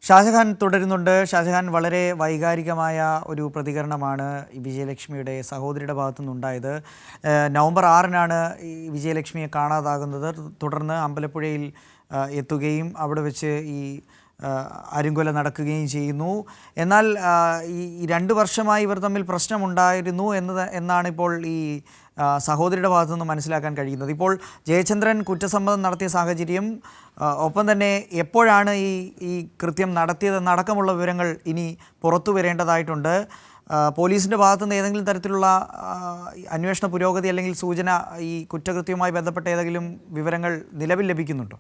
ഷാജഹാൻ തുടരുന്നുണ്ട്. ഷാജഹാൻ, വളരെ വൈകാരികമായ ഒരു പ്രതികരണമാണ് ഈ വിജയലക്ഷ്മിയുടെ സഹോദരിയുടെ ഭാഗത്തു നിന്നുണ്ടായത്. നവംബർ 6-നാണ് ഈ വിജയലക്ഷ്മിയെ കാണാതാകുന്നത്. തുടർന്ന് അമ്പലപ്പുഴയിൽ എത്തുകയും അവിടെ വെച്ച് ഈ അരുങ്കൊല നടക്കുകയും ചെയ്യുന്നു. എന്നാൽ ഈ 2 വർഷമായി ഇവർ തമ്മിൽ പ്രശ്നമുണ്ടായിരുന്നു എന്നാണിപ്പോൾ ഈ സഹോദരിയുടെ ഭാഗത്തു നിന്ന് മനസ്സിലാക്കാൻ കഴിയുന്നത്. ഇപ്പോൾ ജയചന്ദ്രൻ കുറ്റസമ്മതം നടത്തിയ സാഹചര്യം, ഒപ്പം തന്നെ എപ്പോഴാണ് ഈ കൃത്യം നടത്തിയതെന്നടക്കമുള്ള വിവരങ്ങൾ ഇനി പുറത്തു വരേണ്ടതായിട്ടുണ്ട്. പോലീസിൻ്റെ ഭാഗത്തുനിന്ന് ഏതെങ്കിലും തരത്തിലുള്ള അന്വേഷണ പുരോഗതി അല്ലെങ്കിൽ സൂചന ഈ കുറ്റകൃത്യവുമായി ബന്ധപ്പെട്ട ഏതെങ്കിലും വിവരങ്ങൾ നിലവിൽ ലഭിക്കുന്നുണ്ടോ?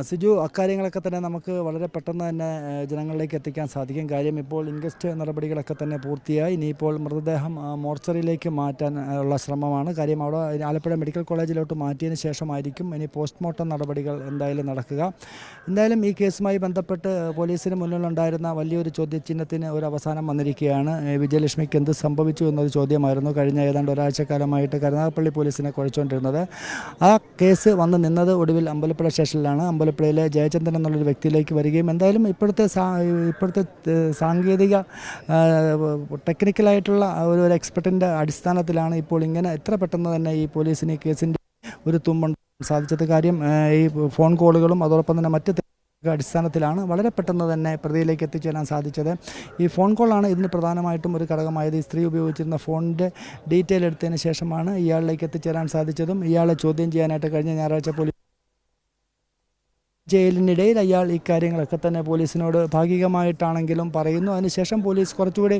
സിജു, അക്കാര്യങ്ങളൊക്കെ തന്നെ നമുക്ക് വളരെ പെട്ടെന്ന് തന്നെ ജനങ്ങളിലേക്ക് എത്തിക്കാൻ സാധിക്കും. കാര്യം ഇപ്പോൾ ഇൻക്വസ്റ്റ് നടപടികളൊക്കെ തന്നെ പൂർത്തിയായി. ഇനിയിപ്പോൾ മൃതദേഹം മോർച്ചറിയിലേക്ക് മാറ്റാൻ ഉള്ള ശ്രമമാണ്. കാര്യം അവിടെ ആലപ്പുഴ മെഡിക്കൽ കോളേജിലോട്ട് മാറ്റിയതിന് ശേഷമായിരിക്കും ഇനി പോസ്റ്റ്മോർട്ടം നടപടികൾ എന്തായാലും നടക്കുക. എന്തായാലും ഈ കേസുമായി ബന്ധപ്പെട്ട് പോലീസിന് മുന്നിലുണ്ടായിരുന്ന വലിയൊരു ചോദ്യചിഹ്നത്തിന് ഒരു അവസാനം വന്നിരിക്കുകയാണ്. വിജയലക്ഷ്മിക്ക് എന്ത് സംഭവിച്ചു എന്നൊരു ചോദ്യമായിരുന്നു കഴിഞ്ഞ ഏതാണ്ട് ഒരാഴ്ചക്കാലമായിട്ട് കരുനാഗപ്പള്ളി പോലീസിനെ കുഴച്ചുകൊണ്ടിരുന്നത്. ആ കേസ് വന്ന് നിന്നത് ഒടുവിൽ അമ്പലപ്പുഴ സ്റ്റേഷനിലാണ്. അമ്പലപ്പുഴയിലെ ജയചന്ദ്രൻ എന്നുള്ളൊരു വ്യക്തിയിലേക്ക് വരികയും എന്തായാലും ഇപ്പോഴത്തെ സാങ്കേതിക ടെക്നിക്കലായിട്ടുള്ള ഒരു എക്സ്പെർട്ടിൻ്റെ അടിസ്ഥാനത്തിലാണ് ഇപ്പോൾ ഇങ്ങനെ എത്ര പെട്ടെന്ന് തന്നെ ഈ പോലീസിന് ഈ കേസിൻ്റെ ഒരു തുമ്പുണ്ടാക്കാൻ സാധിച്ചത്. കാര്യം ഈ ഫോൺ കോളുകളും അതോടൊപ്പം തന്നെ മറ്റ് അടിസ്ഥാനത്തിലാണ് വളരെ പെട്ടെന്ന് തന്നെ പ്രതിയിലേക്ക് എത്തിച്ചേരാൻ സാധിച്ചത്. ഈ ഫോൺ കോളാണ് ഇതിന് പ്രധാനമായിട്ടും ഒരു ഘടകമായത്. ഈ സ്ത്രീ ഉപയോഗിച്ചിരുന്ന ഫോണിൻ്റെ ഡീറ്റെയിൽ എടുത്തതിന് ശേഷമാണ് ഇയാളിലേക്ക് എത്തിച്ചേരാൻ സാധിച്ചതും. ഇയാളെ ചോദ്യം ചെയ്യാനായിട്ട് കഴിഞ്ഞ ഞായറാഴ്ച പോലീസ് ജയിലിനിടയിൽ അയാൾ ഇക്കാര്യങ്ങളൊക്കെ തന്നെ പോലീസിനോട് ഭാഗികമായിട്ടാണെങ്കിലും പറയുന്നു. അതിനുശേഷം പോലീസ് കുറച്ചുകൂടി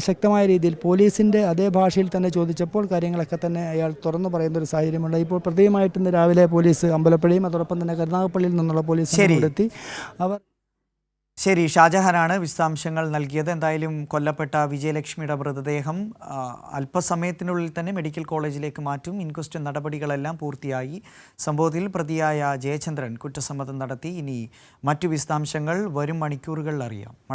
ശക്തമായ രീതിയിൽ പോലീസിൻ്റെ അതേ ഭാഷയിൽ തന്നെ ചോദിച്ചപ്പോൾ കാര്യങ്ങളൊക്കെ തന്നെ അയാൾ തുറന്നു പറയുന്ന ഒരു സാഹചര്യമുണ്ട്. ഇപ്പോൾ പ്രതിയുമായിട്ട് ഇന്ന് രാവിലെ പോലീസ് അമ്പലപ്പുഴയും അതോടൊപ്പം തന്നെ കരുനാഗപ്പള്ളിയിൽ നിന്നുള്ള പോലീസ് എത്തി. ശരി, ഷാജഹാനാണ് വിശദാംശങ്ങൾ നൽകിയത്. എന്തായാലും കൊല്ലപ്പെട്ട വിജയലക്ഷ്മിയുടെ മൃതദേഹം അല്പസമയത്തിനുള്ളിൽ തന്നെ മെഡിക്കൽ കോളേജിലേക്ക് മാറ്റും. ഇൻക്വസ്റ്റ് നടപടികളെല്ലാം പൂർത്തിയായി. സംഭവത്തിൽ പ്രതിയായ ജയചന്ദ്രൻ കുറ്റസമ്മതം നടത്തി. ഇനി മറ്റു വിശദാംശങ്ങൾ വരും മണിക്കൂറുകളിൽ അറിയാം.